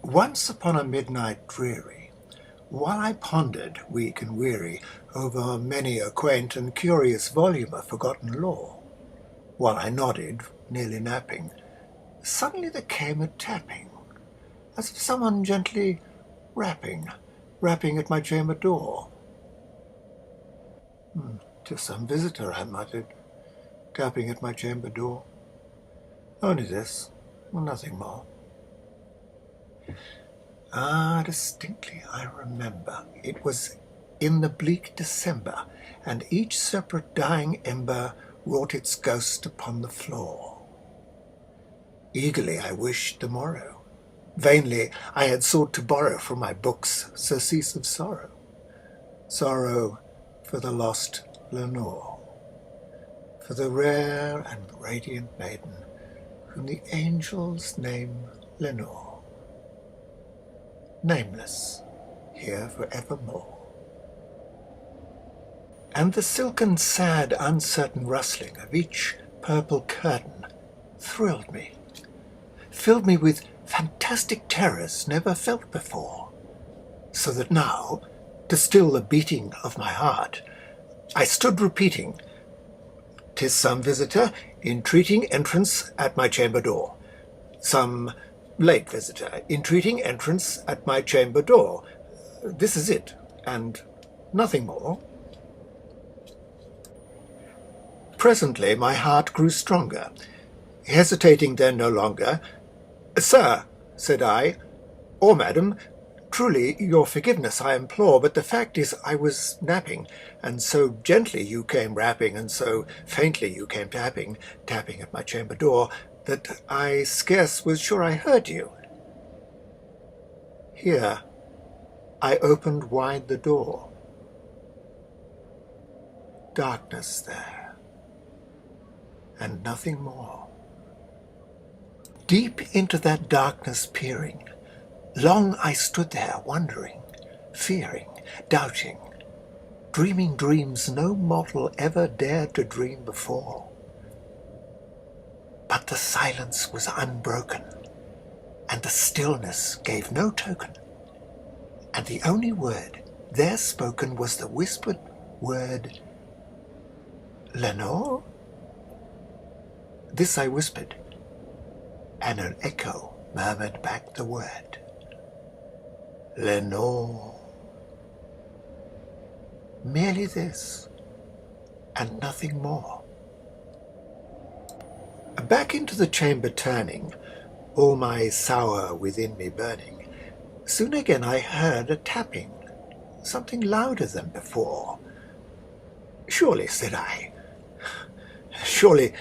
Once upon a midnight dreary, while I pondered, weak and weary, over many a quaint and curious volume of forgotten lore, while I nodded, nearly napping, suddenly there came a tapping, as of someone gently rapping at my chamber door. "'Tis some visitor," I muttered, tapping at my chamber door. "Only this, nothing more." Distinctly I remember, it was in the bleak December, and each separate dying ember wrought its ghost upon the floor. Eagerly I wished the morrow. Vainly I had sought to borrow from my books surcease of sorrow. Sorrow for the lost Lenore, for the rare and radiant maiden whom the angels name Lenore. Nameless, here for evermore. And the silken, sad, uncertain rustling of each purple curtain thrilled me, filled me with fantastic terrors never felt before, so that now, to still the beating of my heart, I stood repeating, "'Tis some visitor entreating entrance at my chamber door. Some late visitor entreating entrance at my chamber door. This is it, and nothing more." Presently my heart grew stronger, hesitating then no longer. "Sir," said I, "or madam, truly your forgiveness I implore, but the fact is I was napping, and so gently you came rapping, and so faintly you came tapping at my chamber door, that I scarce was sure I heard you." Here I opened wide the door. Darkness there, and nothing more. Deep into that darkness peering, long I stood there wondering, fearing, doubting, dreaming dreams no mortal ever dared to dream before. But the silence was unbroken, and the stillness gave no token, and the only word there spoken was the whispered word, "Lenore?" This I whispered, and an echo murmured back the word, "Lenore." Merely this, and nothing more. Back into the chamber turning, all my sour within me burning, soon again I heard a tapping, something louder than before. "Surely," said I, "surely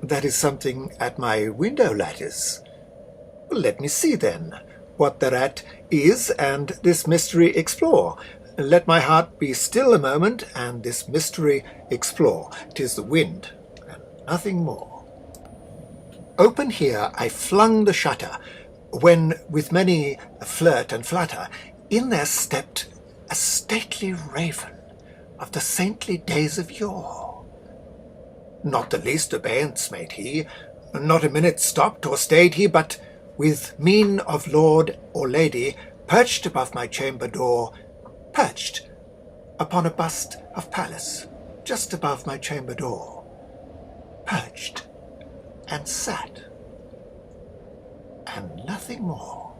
that is something at my window lattice. Let me see then what thereat is, and this mystery explore. Let my heart be still a moment, and this mystery explore. 'Tis the wind, and nothing more." Open here I flung the shutter, when with many a flirt and flutter, in there stepped a stately raven of the saintly days of yore. Not the least abeyance made he, not a minute stopped or stayed he, but with mien of lord or lady, perched above my chamber door, perched upon a bust of Pallas, just above my chamber door, perched and sat, and nothing more.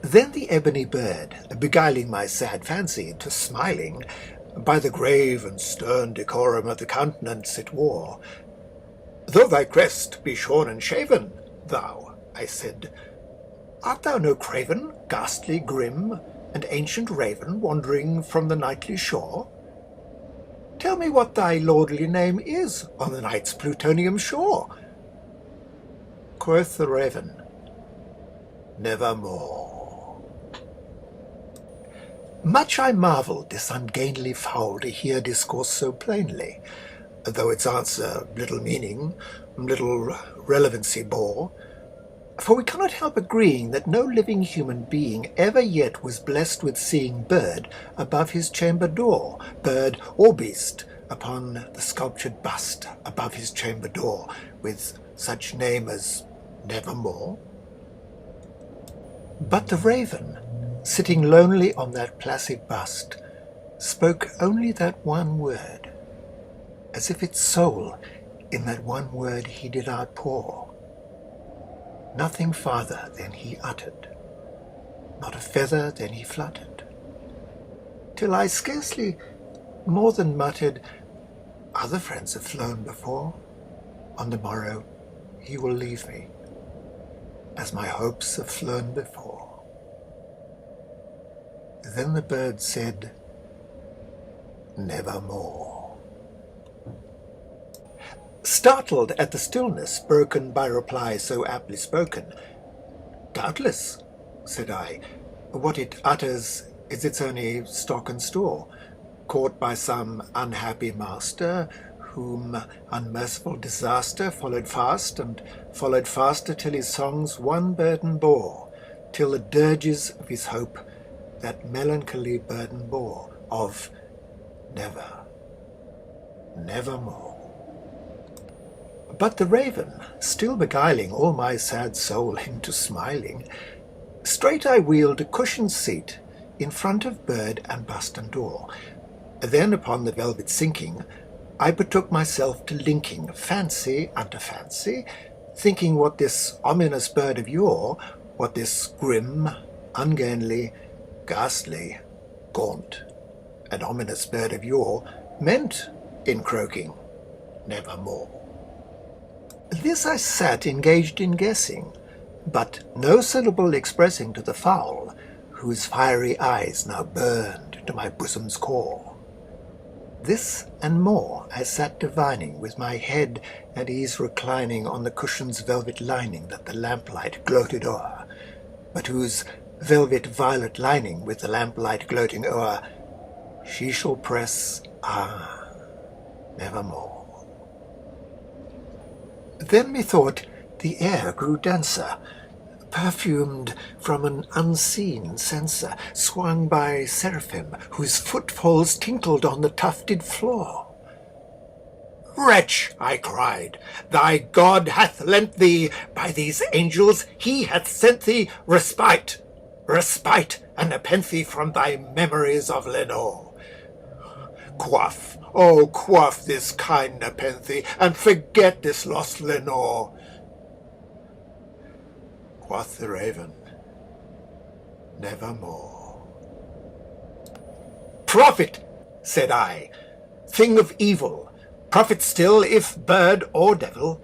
Then the ebony bird, beguiling my sad fancy into smiling, by the grave and stern decorum of the countenance it wore, "Though thy crest be shorn and shaven, thou," I said, "art thou no craven, ghastly, grim, and ancient raven, wandering from the nightly shore? Tell me what thy lordly name is on the night's plutonium shore." Quoth the raven, "Nevermore." Much I marvelled this ungainly fowl to hear discourse so plainly, though its answer little meaning, little relevancy bore. For we cannot help agreeing that no living human being ever yet was blessed with seeing bird above his chamber door, bird or beast upon the sculptured bust above his chamber door, with such name as Nevermore. But the raven, sitting lonely on that placid bust, spoke only that one word, as if its soul in that one word he did outpour. Nothing farther than he uttered, not a feather than he fluttered, till I scarcely more than muttered, "Other friends have flown before. On the morrow he will leave me, as my hopes have flown before." Then the bird said, "Nevermore." Startled at the stillness broken by reply so aptly spoken, "Doubtless," said I, "what it utters is its only stock and store, caught by some unhappy master, whom unmerciful disaster followed fast, and followed faster till his songs one burden bore, till the dirges of his hope that melancholy burden bore, of never, nevermore." But the raven, still beguiling all my sad soul into smiling, straight I wheeled a cushioned seat in front of bird and bust and door. Then upon the velvet sinking, I betook myself to linking fancy unto fancy, thinking what this ominous bird of yore, what this grim, ungainly, ghastly, gaunt, and ominous bird of yore meant in croaking nevermore. This I sat engaged in guessing, but no syllable expressing to the fowl, whose fiery eyes now burned to my bosom's core. This and more I sat divining, with my head at ease reclining on the cushion's velvet lining that the lamplight gloated o'er, but whose velvet violet lining with the lamplight gloating o'er she shall press, nevermore. Then methought the air grew denser, perfumed from an unseen censer, swung by seraphim, whose footfalls tinkled on the tufted floor. "Wretch," I cried, "thy God hath lent thee, by these angels he hath sent thee respite, respite and nepenthe from thy memories of Lenore. Quaff, oh quaff this kind nepenthe, and forget this lost Lenore." Quoth the raven, "Nevermore." "Prophet," said I, "thing of evil, prophet still, if bird or devil,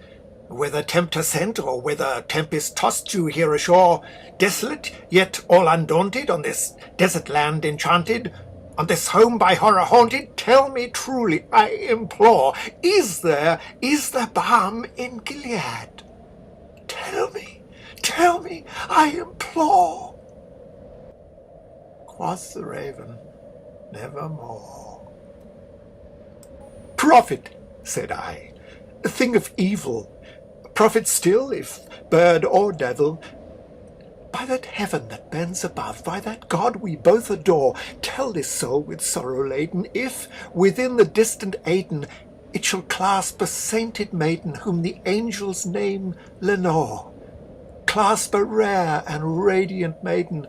whether tempter sent or whether tempest tossed you here ashore, desolate yet all undaunted, on this desert land enchanted, on this home by horror haunted, tell me truly, I implore, is there balm in Gilead? Tell me, I implore." Quoth the raven, "Nevermore." "Prophet," said I, "thing of evil, prophet still, if bird or devil, by that heaven that bends above, by that God we both adore, tell this soul with sorrow laden, if within the distant Aden it shall clasp a sainted maiden whom the angels name Lenore, clasp a rare and radiant maiden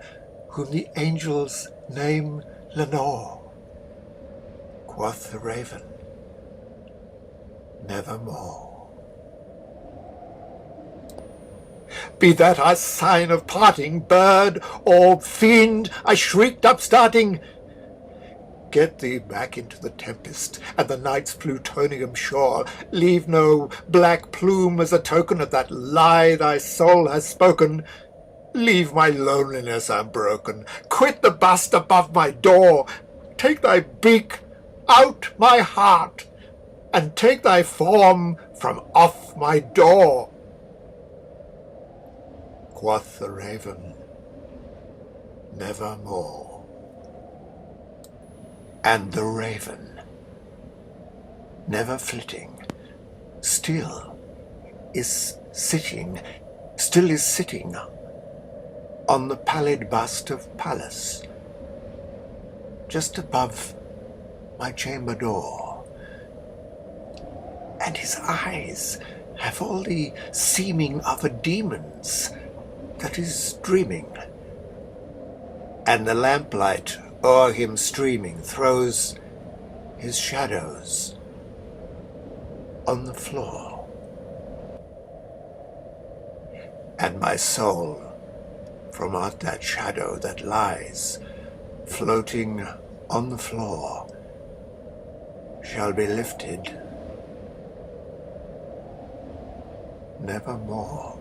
whom the angels name Lenore." Quoth the raven, "Nevermore." "Be that a sign of parting, bird or fiend," I shrieked, upstarting, "get thee back into the tempest and the night's plutonium shore. Leave no black plume as a token of that lie thy soul has spoken. Leave my loneliness unbroken. Quit the bust above my door. Take thy beak out my heart, and take thy form from off my door." Quoth the raven, "Nevermore." And the raven, never flitting, still is sitting on the pallid bust of Pallas, just above my chamber door, and his eyes have all the seeming of a demon's that is dreaming, and the lamplight o'er him streaming throws his shadows on the floor. And my soul, from out that shadow that lies floating on the floor, shall be lifted nevermore.